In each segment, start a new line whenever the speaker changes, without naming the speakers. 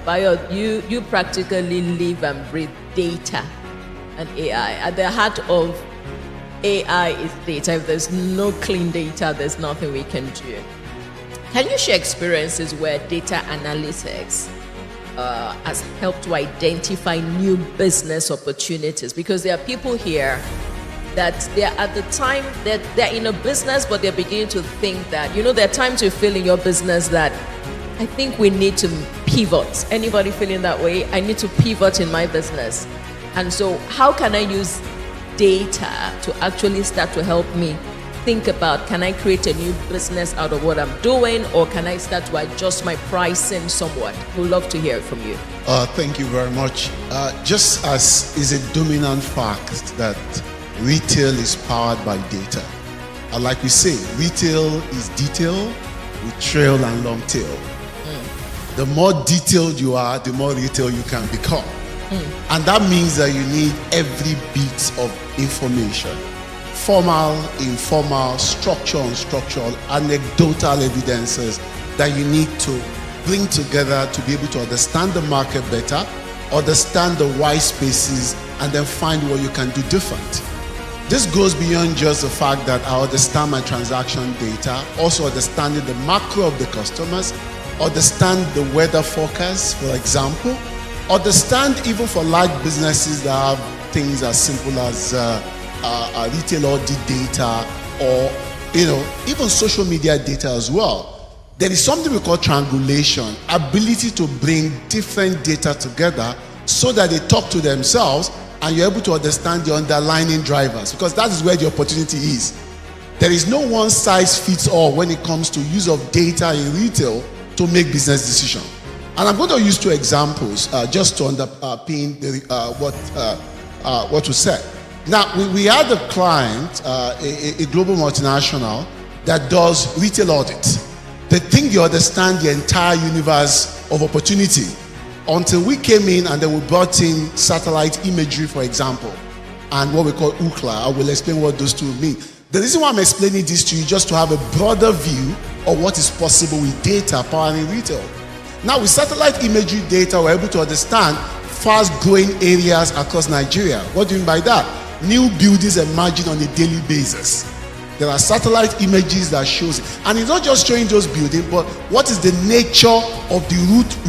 Bayo, you practically live and breathe data and AI. At the heart of AI is data. If there's no clean data, there's nothing we can do. Can you share experiences where data analytics has helped to identify new business opportunities? Because there are people here that they're at the time that they're in a business, but they're beginning to think that, there are times you feel in your business that I think we need to pivot. Anybody feeling that way? I need to pivot in my business. And so how can I use data to actually start to help me think about, can I create a new business out of what I'm doing, or can I start to adjust my pricing somewhat? We'd love to hear from you.
Thank you very much. Just as is a dominant fact that retail is powered by data. Like we say, retail is detail with trail and long tail. The more detailed you are, the more retail you can become. And that means that you need every bit of information. Formal, informal, structural, unstructural, anecdotal evidences that you need to bring together to be able to understand the market better, understand the white spaces, and then find what you can do different. This goes beyond just the fact that I understand my transaction data, also understanding the macro of the customers, understand the weather forecast, for example, understand even for large businesses that have things as simple as retail audit data, or even social media data as well. There is something we call triangulation, ability to bring different data together so that they talk to themselves and you're able to understand the underlying drivers, because that is where the opportunity is. There is no one size fits all when it comes to use of data in retail to make business decisions. And I'm going to use two examples just to underpin what you said. Now, we had a client, a global multinational that does retail audit. They think they understand the entire universe of opportunity until we came in and then we brought in satellite imagery, for example, and what we call UCLA. I will explain what those two mean. The reason why I'm explaining this to you is just to have a broader view of what is possible with data powering retail. Now, with satellite imagery data, we're able to understand fast-growing areas across Nigeria. What do you mean by that? New buildings emerging on a daily basis. There are satellite images that shows it. And it's not just showing those buildings, but what is the nature of the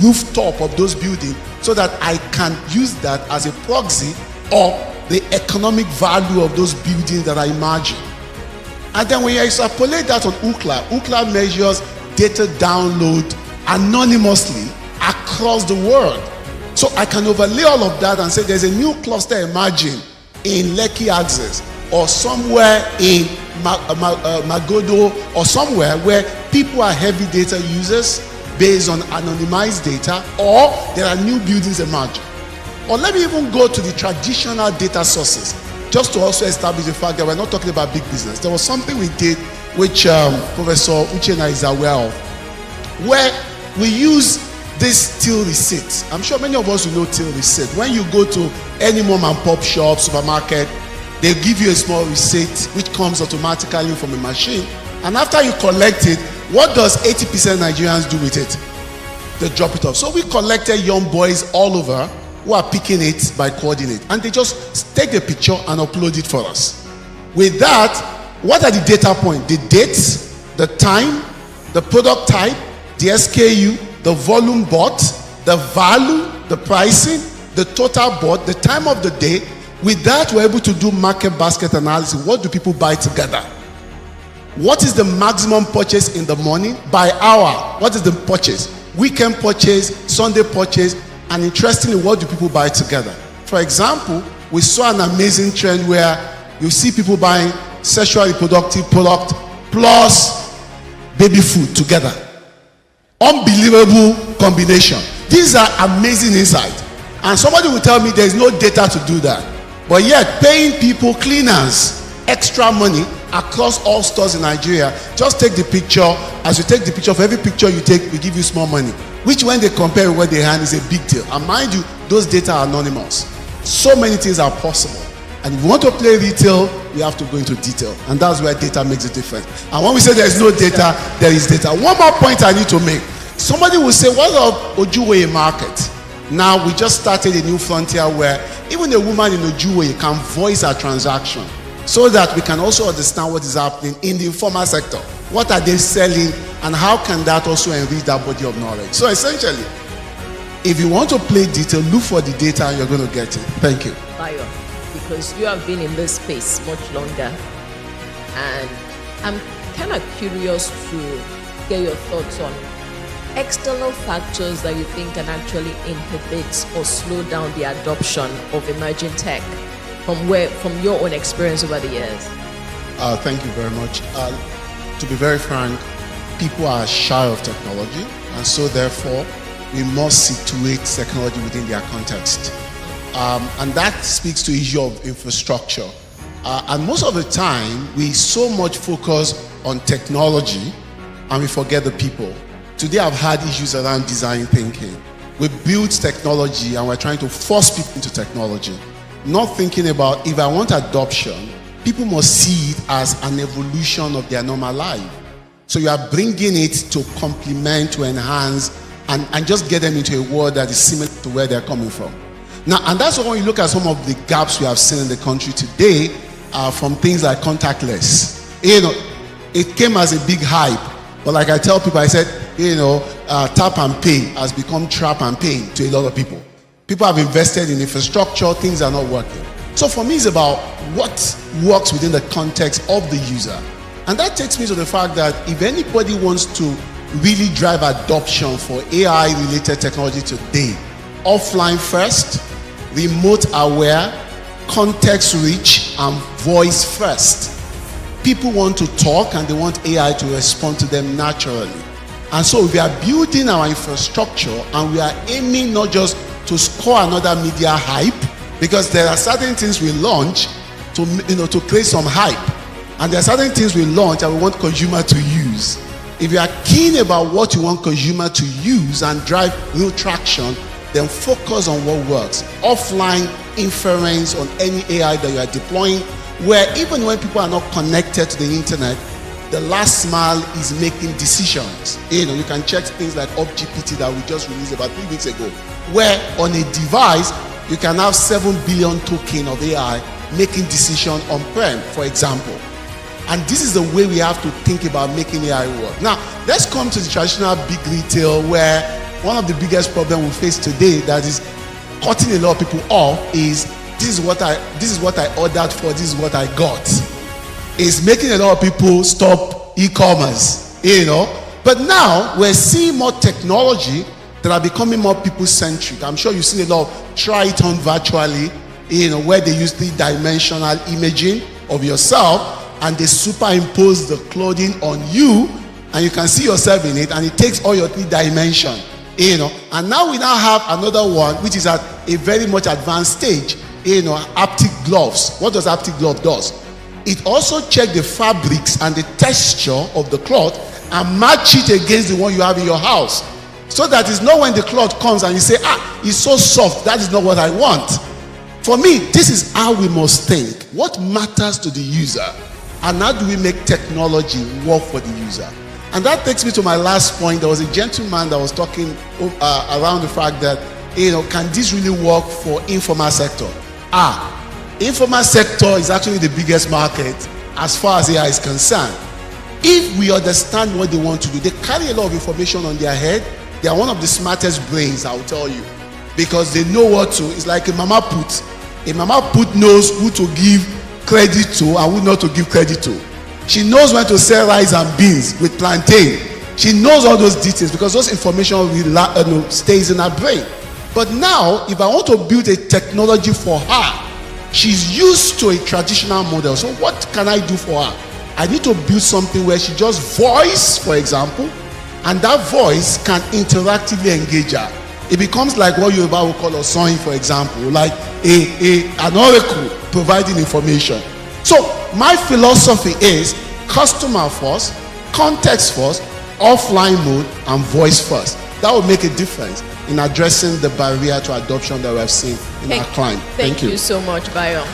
rooftop of those buildings, so that I can use that as a proxy of the economic value of those buildings that I imagine. And then when you extrapolate that on UCLA measures data download anonymously across the world. So I can overlay all of that and say there's a new cluster emerging in Lekki Axis, or somewhere in Magodo, or somewhere where people are heavy data users based on anonymized data, or there are new buildings emerging. Or let me even go to the traditional data sources, just to also establish the fact that we're not talking about big business. There was something we did, which Professor Uchenna is aware of, where we use this till receipt. I'm sure many of us will know till receipt. When you go to any mom and pop shop, supermarket, they give you a small receipt which comes automatically from a machine. And after you collect it, what does 80% Nigerians do with it? They drop it off. So we collected young boys all over who are picking it by coordinate. And they just take the picture and upload it for us. With that, what are the data points? The dates, the time, the product type, the SKU, the volume bought, the value, the pricing, the total bought, the time of the day. With that, we're able to do market basket analysis. What do people buy together? What is the maximum purchase in the morning? By hour, what is the purchase? Weekend purchase, Sunday purchase, and interestingly, what do people buy together? For example, we saw an amazing trend where you see people buying sexual reproductive product plus baby food together. Unbelievable combination. These are amazing insights. And somebody will tell me there is no data to do that. But yet, paying people, cleaners, extra money across all stores in Nigeria, just take the picture. As you take the picture, for every picture you take, we give you small money, which when they compare with what they hand is a big deal. And mind you, those data are anonymous. So many things are possible. And if you want to play retail, you have to go into detail. And that's where data makes a difference. And when we say there is no data, there is data. One more point I need to make. somebody will say, what of Ojuwe market? Now we just started a new frontier where even a woman in Ojuwe can voice her transaction, so that we can also understand what is happening in the informal sector. What are they selling, and how can that also enrich that body of knowledge? So essentially, if you want to play detail, look for the data and you're going to get it. Thank you.
Bayo, because you have been in this space much longer, and I'm kind of curious to get your thoughts on external factors that you think can actually inhibit or slow down the adoption of emerging tech from your own experience over the years.
Thank you very much. To be very frank, people are shy of technology, and so therefore we must situate technology within their context. And that speaks to the issue of infrastructure. And most of the time, we so much focus on technology and we forget the people. Today I've had issues around design thinking. We build technology and we're trying to force people into technology, not thinking about, if I want adoption, people must see it as an evolution of their normal life. So you are bringing it to complement, to enhance, and just get them into a world that is similar to where they're coming from. Now, and that's why when you look at some of the gaps we have seen in the country today, from things like contactless. It came as a big hype, but like I tell people, I said, tap and pay has become trap and pay to a lot of people. People have invested in infrastructure, things are not working. So for me, it's about what works within the context of the user. And that takes me to the fact that if anybody wants to really drive adoption for AI-related technology today, offline first, remote aware, context rich, and voice first. People want to talk and they want AI to respond to them naturally. And so we are building our infrastructure and we are aiming not just to score another media hype, because there are certain things we launch to create some hype, and there are certain things we launch and we want consumer to use. If you are keen about what you want consumer to use and drive real traction, then focus on what works. Offline inference on any AI that you are deploying, where even when people are not connected to the internet, the last mile is making decisions. You can check things like OffGPT that we just released about 3 weeks ago, where on a device you can have 7 billion token of AI making decision on-prem, for example. And this is the way we have to think about making AI work. Now, let's come to the traditional big retail, where one of the biggest problems we face today that is cutting a lot of people off is this is what I ordered for, this is what I got. It's making a lot of people stop e-commerce, But now we're seeing more technology that are becoming more people-centric. I'm sure you've seen a lot of try it on virtually, where they use 3-dimensional imaging of yourself and they superimpose the clothing on you and you can see yourself in it, and it takes all your 3 dimension, And now we now have another one which is at a very much advanced stage, haptic gloves. What does haptic glove does? It also checks the fabrics and the texture of the cloth and match it against the one you have in your house. So that it's not when the cloth comes and you say, it's so soft, that is not what I want. For me, this is how we must think. What matters to the user? And how do we make technology work for the user? And that takes me to my last point. There was a gentleman that was talking around the fact that, can this really work for informal sector? Informal sector is actually the biggest market as far as AI is concerned. If we understand what they want to do, they carry a lot of information on their head. They are one of the smartest brains, I'll tell you, because they know what to. It's like a mama put. A mama put knows who to give credit to and who not to give credit to. She knows when to sell rice and beans with plantain. She knows all those details because those information stays in her brain. But now, if I want to build a technology for her, she's used to a traditional model. So what can I do for her? I need to build something where she just voice, for example, and that voice can interactively engage her. It becomes like what Yoruba will call a sewing, for example, like an oracle providing information. So my philosophy is customer first, context first, offline mode, and voice first. That will make a difference in addressing the barrier to adoption that we have seen in our client.
Thank you so much, Bayo.